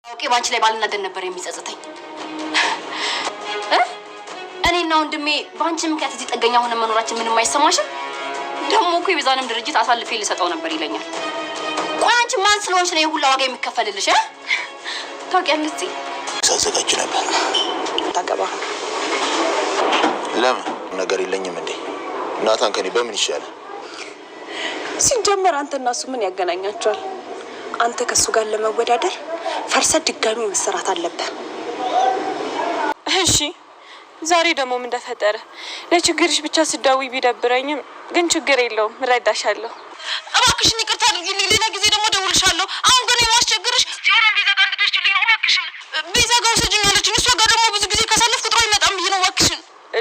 ኦኬ ባንቺ ላይ ባልናደድ ነበር የሚጸጽተኝ። እኔና ወንድሜ ባንቺ ምክንያት እዚህ ጥገኛ ሆነን መኖራችን ምንም አይሰማሽም? ደግሞ እኮ የቤዛንም ድርጅት አሳልፌ ልሰጠው ነበር ይለኛል። ቆይ አንቺ ማን ስለሆንሽ ነው ሁላ ዋጋ የሚከፈልልሽ? ታውቂያለሽ ሳዘጋጅ ነበር ታገባ ለምን ነገር የለኝም እንዴ? ናታን ከኔ በምን ይሻላል? ሲጀመር አንተና እሱ ምን ያገናኛቸዋል? አንተ ከሱ ጋር ለመወዳደር ፈርሰ ድጋሚ መሰራት አለበት። እሺ ዛሬ ደግሞ ምን ተፈጠረ? ለችግርሽ ብቻ ስዳዊ ቢደብረኝም ግን ችግር የለውም እረዳሻለሁ። እባክሽን ይቅርታ አድርጊልኝ። ሌላ ጊዜ ደግሞ ደውልሻለሁ። አሁን ግን የማስቸግርሽ ሲሆን ቤዛ ጋር እንድትወስጂልኝ ነው። እባክሽን ቤዛ ጋር ውሰጂኝ አለችኝ። እሷ ጋር ደግሞ ብዙ ጊዜ ካሳለፍኩ ጥሩ አይመጣም ብዬ ነው። እባክሽን።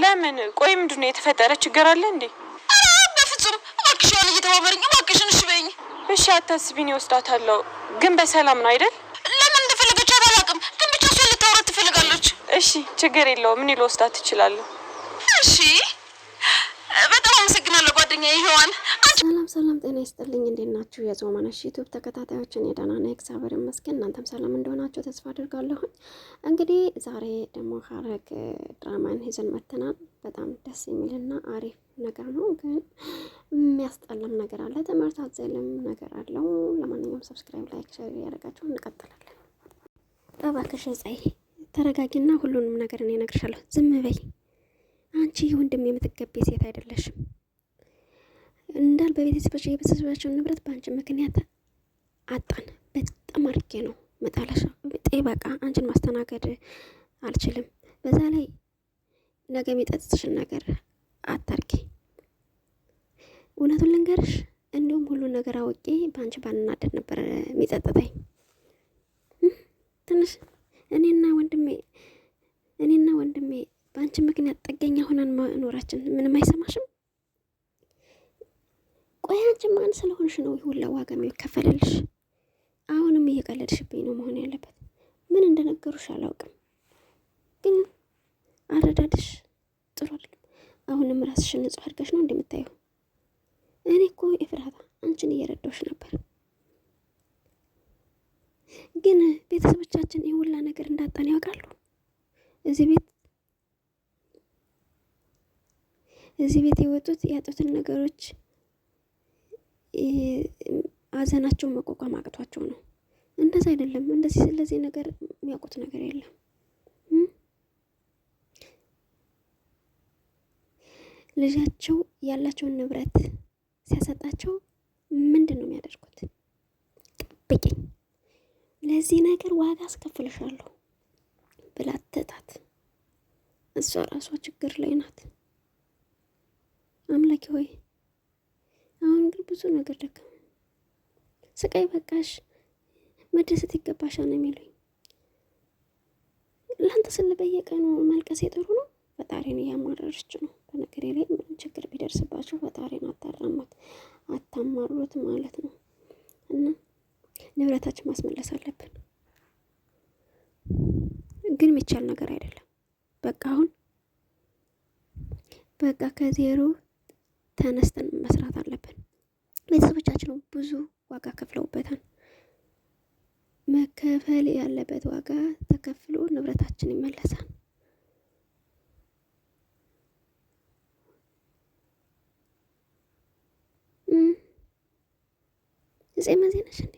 ለምን? ቆይ ምንድን ነው የተፈጠረ? ችግር አለ እንዴ? በፍጹም እባክሽ ያለ እየተባበረኝ እባክሽን። እሺ በይኝ። እሺ አታስቢኝ፣ እወስዳታለሁ። ግን በሰላም ነው አይደል? ለምን እንደፈለገች አላውቅም፣ ግን ብቻ እሷ ልታወራት ትፈልጋለች። እሺ ችግር የለውም። ምን ልወስዳት ትችላለሁ? እሺ በጣም አመሰግናለሁ ጓደኛዬ ሔዋን። ሰላም ጤና ይስጥልኝ። እንዴት ናችሁ የዞማነሽ ዩቲዩብ ተከታታዮችን? የደህና ነኝ እግዚአብሔር ይመስገን። እናንተም ሰላም እንደሆናችሁ ተስፋ አድርጋለሁ። እንግዲህ ዛሬ ደግሞ ሐረግ ድራማን ይዘን መጥተናል። በጣም ደስ የሚልና አሪፍ ነገር ነው፣ ግን የሚያስጠላም ነገር አለ፣ ትምህርት አዘልም ነገር አለው። ለማንኛውም ሰብስክራይብ፣ ላይክ፣ ሼር ያደርጋችሁ እንቀጥላለን። እባክሽ ፀይ ተረጋጊና ሁሉንም ነገር እኔ እነግርሻለሁ። ዝም በይ አንቺ ወንድም የምትገቢ ሴት አይደለሽም። እንዳል የቤተሰባቸውን ንብረት በአንቺ ምክንያት አጣን። በጣም አድርጌ ነው መጣላሻ በቃ አንቺን ማስተናገድ አልችልም። በዛ ላይ ነገ የሚጠጥሽን ነገር አታርጊ። እውነቱን ልንገርሽ፣ እንዲሁም ሁሉን ነገር አውቄ በአንቺ ባንናደድ ነበር የሚጸጥተኝ። ትንሽ እኔና ወንድሜ በአንቺ ምክንያት ጥገኛ ሆነን መኖራችን ምንም አይሰማሽም? ቆይ አንቺ ማን ስለሆንሽ ነው ሁላ ዋጋ የሚከፈልልሽ? አሁንም እየቀለድሽብኝ ነው መሆን ያለበት። ምን እንደነገሩሽ አላውቅም፣ ግን አረዳድሽ ጥሩ አይደለም። አሁንም ራስሽን ንጹህ አድርገሽ ነው እንደምታየው። እኔ እኮ ኤፍራታ አንቺን እየረዳሁሽ ነበር፣ ግን ቤተሰቦቻችን ይህ ሁላ ነገር እንዳጣን ያውቃሉ። እዚህ ቤት የወጡት ያጡትን ነገሮች አዘናቸውን መቋቋም አቅቷቸው ነው። እንደዛ አይደለም። እንደዚህ ስለዚህ ነገር የሚያውቁት ነገር የለም። ልጃቸው ያላቸውን ንብረት ሲያሰጣቸው ምንድን ነው የሚያደርጉት? ጠብቂኝ፣ ለዚህ ነገር ዋጋ አስከፍልሻለሁ ብላ ትታት። እሷ ራሷ ችግር ላይ ናት። አምላኪ ሆይ አሁን ግን ብዙ ነገር ደከመ። ስቃይ በቃሽ፣ መደሰት ይገባሻል ነው የሚሉኝ። ለአንተ ስል በየቀኑ ማልቀስ የጥሩ ነው? ፈጣሪን እያማረረች ነው። በነገሬ ላይ ምንም ችግር ቢደርስባቸው ፈጣሪን አታማሩት ማለት ነው። እና ንብረታችን ማስመለስ አለብን፣ ግን የሚቻል ነገር አይደለም። በቃ ከዜሮ ተነስተን መስራት አለብን። ቤተሰቦቻችን ብዙ ዋጋ ከፍለውበታል። መከፈል ያለበት ዋጋ ተከፍሎ ንብረታችን ይመለሳል። እዚህ መዜነሽ እንዴ?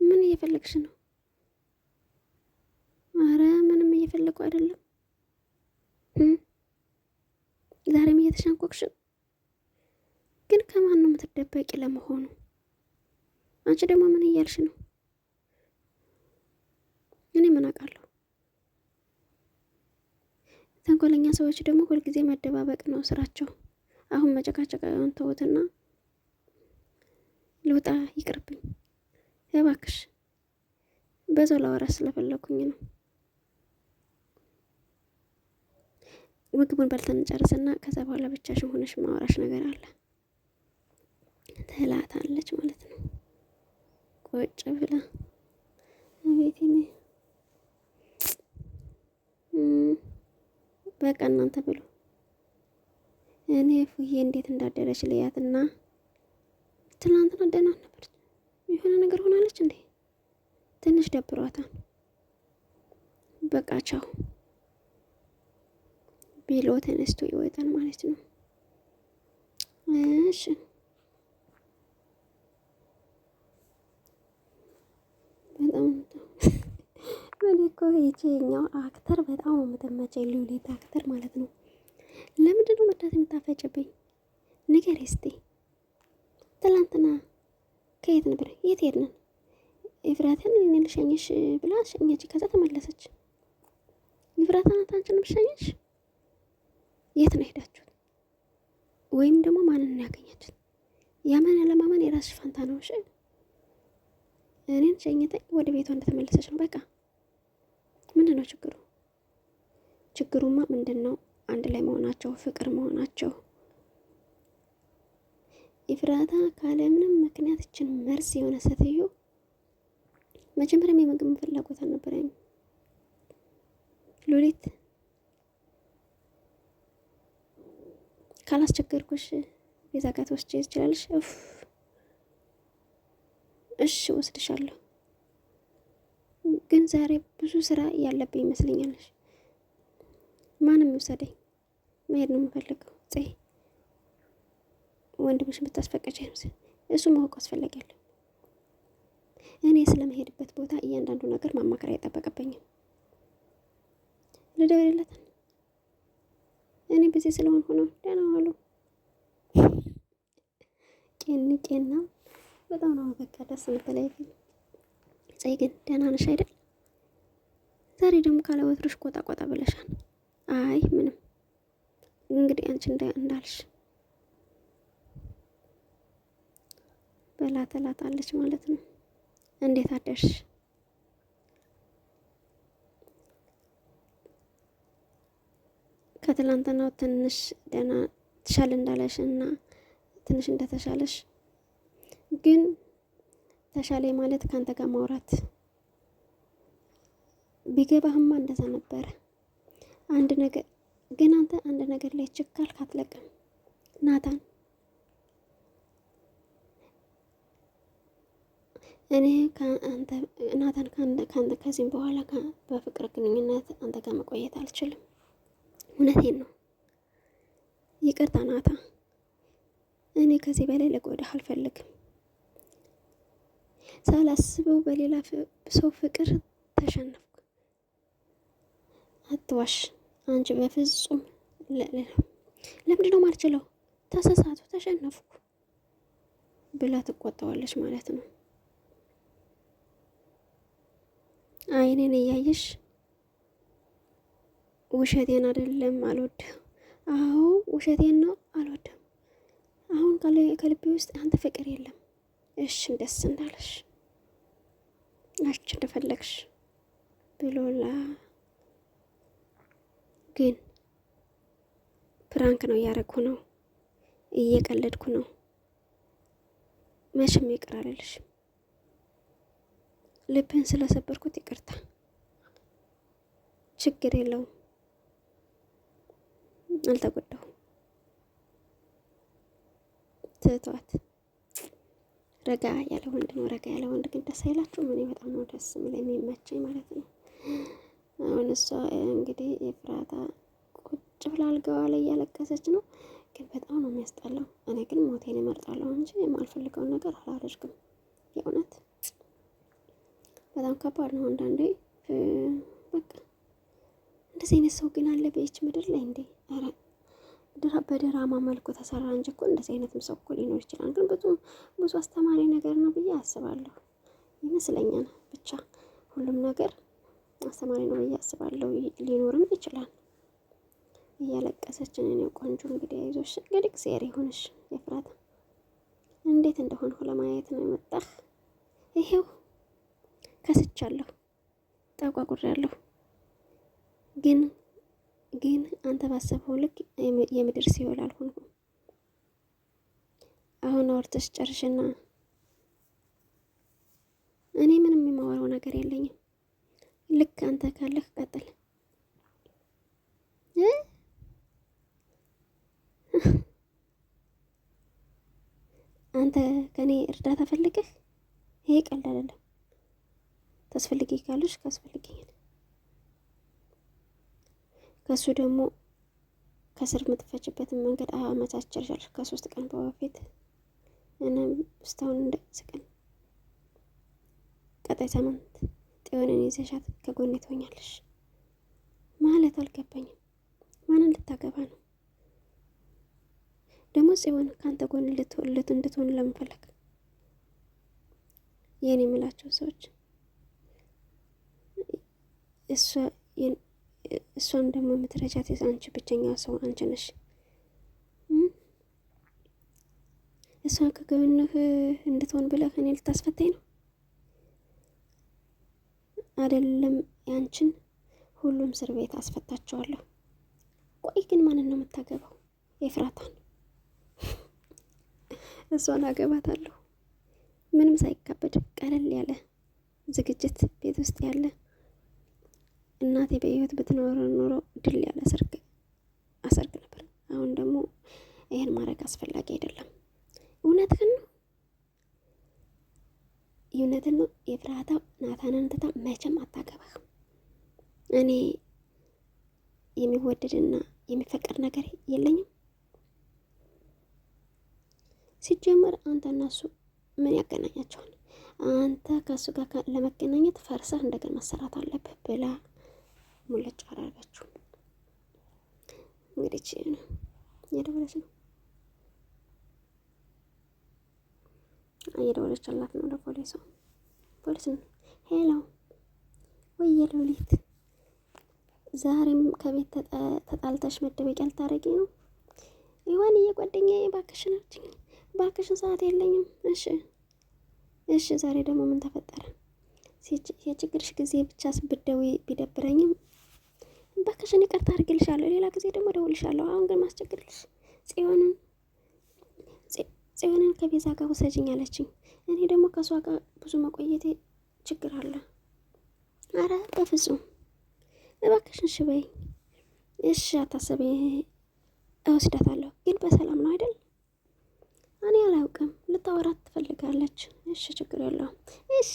ምን እየፈለግሽ ነው? አረ ምንም እየፈለጉ አይደለም። ዛሬም እየተሻንቆቅሽ ነው። ግን ከማን ነው የምትደበቂ ለመሆኑ? አንቺ ደግሞ ምን እያልሽ ነው? እኔ ምን አውቃለሁ? ተንኮለኛ ሰዎች ደግሞ ሁልጊዜ መደባበቅ ነው ስራቸው። አሁን መጨቃጨቃውን ተውትና ልውጣ፣ ይቅርብኝ እባክሽ። በዛው ላወራ ስለፈለኩኝ ነው። ምግቡን በልተን እንጨርስና ከዛ በኋላ ብቻሽን ሆነሽ ማወራሽ ነገር አለ ትላታለች ማለት ነው። ቁጭ ብላ አቤቴኔ በቃ እናንተ ብሎ እኔ ፉዬ እንዴት እንዳደረች ልያትና ትናንትና ደህና ነበር። የሆነ ነገር ሆናለች እንዴ? ትንሽ ደብሯታል። በቃ ቻው ቢሎ ተነስቶ ይወጣል ማለት ነው። እሺ በጣም ምን እኮ ይሄኛው አክተር በጣም ነው የምትመቸኝ፣ ሉሊት አክተር ማለት ነው። ለምንድን ነው መዳት የምታፈጭብኝ? ንገሪ እስቲ። ትላንትና ከየት ነበር? የት ሄድን? ኤፍራታን እኔ ልሸኝሽ ብላ ሸኘች። ከዛ ተመለሰች። ኤፍራታ ናት አንቺን የምትሸኝሽ? የት ነው ሄዳችሁት? ወይም ደግሞ ማንን ነው ያገኛችሁት? ያመን ለማመን የራስሽ ፋንታ ነው። እሺ እኔን ሸኝተኝ ወደ ቤቷ እንደተመለሰች ነው በቃ። ምንድን ነው ችግሩ? ችግሩማ ምንድን ነው? አንድ ላይ መሆናቸው፣ ፍቅር መሆናቸው። ኤፍራታ ካለምንም ምክንያት እችን መርስ የሆነ ሴትዮ መጀመሪያም የምግብ ፍላጎት አልነበረኝ። ሉሊት ካላስቸገርኩሽ ቤዛ ጋር ትወስጂ ትችላለሽ? እሺ ወስድሻለሁ፣ ግን ዛሬ ብዙ ስራ ያለብኝ ይመስለኛለሽ። ማንም ይውሰደኝ፣ መሄድ ነው የምፈልገው። ጽይ ወንድምሽ ብታስፈቀጅ እሱ ማወቅ አስፈላጊያለሁ። እኔ ስለመሄድበት ቦታ እያንዳንዱ ነገር ማማከር አይጠበቅብኝም። ልደውልለት እኔ በዚህ ስለሆንኩ ነው። ደህና ዋሉ። ቄና በጣም ነው በቃ ደስ የምትለኝ። ጽይ ግን ደህና ነሽ አይደል? ዛሬ ደግሞ ካለ ወትሮሽ ቆጣ ቆጣ ብለሻል። አይ ምንም እንግዲህ አንቺ እንዳልሽ በላ ተላጣለች ማለት ነው። እንዴት አደርሽ? ከትላንትናው ትንሽ ደህና ተሻለ እንዳለሽ እና ትንሽ እንደተሻለሽ ግን ተሻለኝ ማለት ካንተ ጋር ማውራት ቢገባህማ እንደዛ ነበረ። አንድ ነገር ግን አንተ አንድ ነገር ላይ ችካል ካትለቅም ናታን እኔ ናታን ካንተ ከዚህም በኋላ በፍቅር ግንኙነት አንተ ጋር መቆየት አልችልም። እውነቴን ነው። ይቅርታ ናታ፣ እኔ ከዚህ በላይ ለጎዳህ አልፈልግም። ሳላስበው በሌላ ሰው ፍቅር ተሸነፍኩ። አትዋሽ አንቺ በፍጹም ለምንድን ነው ማልችለው? ተሳሳቱ፣ ተሸነፍኩ ብላ ትቆጣዋለች ማለት ነው። አይኔን እያየሽ ውሸቴን አይደለም አልወድም። አዎ ውሸቴን ነው አልወድም። አሁን ከልቤ ውስጥ አንተ ፍቅር የለም። እሺ ደስ እንዳለሽ አንቺ እንደፈለግሽ ብሎላ ግን ፕራንክ ነው እያረኩ ነው፣ እየቀለድኩ ነው። መቼም ይቅር አልልሽም። ልብህን ስለሰበርኩት ይቅርታ። ችግር የለውም፣ አልተጎዳሁም። ትቷት ረጋ ያለ ወንድ ነው። ረጋ ያለ ወንድ ግን ደስ አይላችሁም? እኔ በጣም ነው ደስ የሚመቸኝ ማለት ነው። አሁን እሷ እንግዲህ ኤፍራታ ቁጭ ብላ አልጋዋ ላይ እያለቀሰች ነው፣ ግን በጣም ነው የሚያስጠላው። እኔ ግን ሞቴን እመርጣለሁ እንጂ የማልፈልገውን ነገር አላደርግም። የእውነት በጣም ከባድ ነው አንዳንዴ። በቃ እንደዚህ አይነት ሰው ግን አለ በይች ምድር ላይ እንዴ? ኧረ በድራማ መልኩ ተሰራ እንጂ እኮ እንደዚህ አይነትም ሰው እኮ ሊኖር ይችላል። ግን ብዙ አስተማሪ ነገር ነው ብዬ አስባለሁ ይመስለኛል። ብቻ ሁሉም ነገር አስተማሪ ነው ብዬ አስባለሁ። ሊኖርም ይችላል። እያለቀሰችን እኔ ቆንጆ እንግዲህ አይዞሽ፣ እንግዲህ እግዚአብሔር ይሁንሽ ኤፍራታ። እንዴት እንደሆንኩ ለማየት ነው የመጣህ። ይሄው ከስቻለሁ፣ ጠቋቁሬያለሁ። ግን አንተ ባሰብኸው ልክ የምድር ሲኦል አልሆንኩም። አሁን አውርተሽ ጨርሽና እኔ ምንም የማወራው ነገር የለኝም። ልክ አንተ ካለህ ቀጥል። አንተ ከኔ እርዳታ ፈልገህ? ይሄ ቀልድ አይደለም። አስፈልጊ ካለሽ ካስፈልገኛል። ከሱ ደግሞ ከስር የምትፈችበትን መንገድ አመቻችልሻለሁ ከ3 ቀን በፊት እኔም እስካሁን እንደስቀን ቀጣይ ሳምንት ጽዮንን ይዘሻት ከጎኔ ትሆኛለሽ ማለት አልገባኝም። ማንን ልታገባ ነው ደግሞ? ጽዮን ካንተ ጎን እንድትሆን ለምን ፈለግ? የኔ የምላቸው ሰዎች እሷን ደግሞ የምትረጃት አንቺ ብቸኛ ሰው አንቺ ነሽ። እሷን ከጎንህ እንድትሆን ብለህ እኔ ልታስፈታኝ ነው አይደለም? ያንቺን ሁሉም እስር ቤት አስፈታቸዋለሁ። ቆይ ግን ማንን ነው የምታገባው? ኤፍራታን። እሷን አገባታለሁ። ምንም ሳይካበድ ቀለል ያለ ዝግጅት ቤት ውስጥ ያለ እናቴ በህይወት ብትኖር ኖሮ ድል ያለ ሰርግ አሰርግ ነበር። አሁን ደግሞ ይሄን ማድረግ አስፈላጊ አይደለም። እውነትህን ነው፣ እውነትህን ነው። ኤፍራታ ናታንን ትታ መቼም አታገባህም። እኔ የሚወደድና የሚፈቀድ ነገር የለኝም። ሲጀመር አንተ እና እሱ ምን ያገናኛቸዋል? አንተ ከእሱ ጋር ለመገናኘት ፈርሰህ እንደገና መሰራት አለብህ ብላ ሙለጭ አደረገችው። እንግዲህ እየደወለች ነው እየደወለችላት ነው ለፖሊሱ። ፖሊስ ነው። ሄሎ ወይ ሉሊት፣ ዛሬም ከቤት ተጣልተሽ መደበቂያ ልታረጊ ነው? ይሆን ጓደኛዬ እባክሽን አለችኝ። እባክሽን ሰዓት የለኝም። እሺ ዛሬ ደግሞ ምን ተፈጠረ? የችግርሽ ጊዜ ብቻ ብትደውይ ቢደብረኝም እባክሽን ይቅርታ አድርግልሻለሁ። ሌላ ጊዜ ደግሞ ደውልሻለሁ። አሁን ግን ማስቸግርልሽ ጽዮንን ከቤዛ ጋር ውሰጅኝ አለችኝ። እኔ ደግሞ ከሷ ጋር ብዙ መቆየቴ ችግር አለ። አረ በፍጹም እባክሽን እሺ በይኝ። እሺ አታስቢ፣ እወስዳታለሁ። ግን በሰላም ነው አይደል? እኔ አላውቅም፣ ልታወራት ትፈልጋለች። እሺ ችግር የለውም። እሺ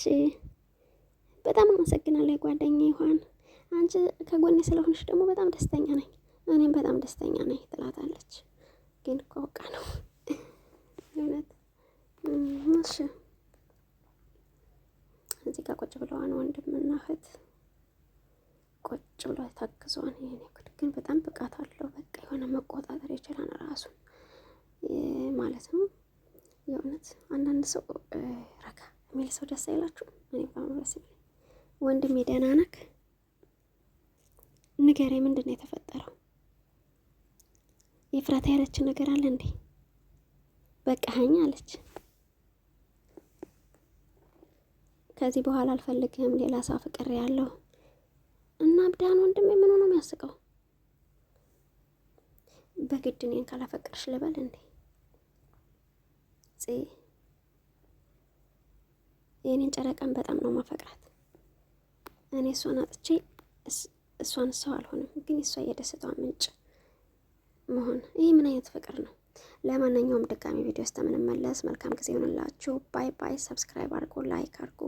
በጣም አመሰግናለሁ ጓደኛዬ ዮሐን፣ አንቺ ከጎኔ ስለሆነች ደግሞ በጣም ደስተኛ ነኝ። እኔም በጣም ደስተኛ ነኝ ትላታለች። ግን እኮ አውቃ ነው እውነት። እሺ እዚህ ጋር ቁጭ ብለዋን ወንድምና እህት ቁጭ ብለው ታግዘዋን። የኔ ጉድ ግን በጣም ብቃት አለው። በቃ የሆነ መቆጣጠር ይችላል ራሱን ማለት ነው። የእውነት አንዳንድ ሰው ረጋ የሚል ሰው ደስ አይላችሁም? እኔ በጣም ደስ ይላል። ወንድሜ ደህና ነህ? ንገረኝ፣ ምንድን ነው የተፈጠረው? ኤፍራታ ያለችው ነገር አለ እንዴ? በቃኝ አለች። ከዚህ በኋላ አልፈልግህም፣ ሌላ ሰው ፍቅር ያለው እና ብዳን ወንድሜ ምን ሆኖ የሚያስቀው? በግድ እኔን ካላፈቅርሽ ልበል እንዴ? የኔን ጨረቃን በጣም ነው ማፈቅራት። እኔ እሷን አጥቼ እሷን ሰው አልሆንም፣ ግን እሷ የደስታዋ ምንጭ መሆን ይህ ምን አይነት ፍቅር ነው? ለማንኛውም ድጋሚ ቪዲዮ እስከምንመለስ መልካም ጊዜ ይሆንላችሁ። ባይ ባይ። ሰብስክራይብ አድርጎ ላይክ አድርጎ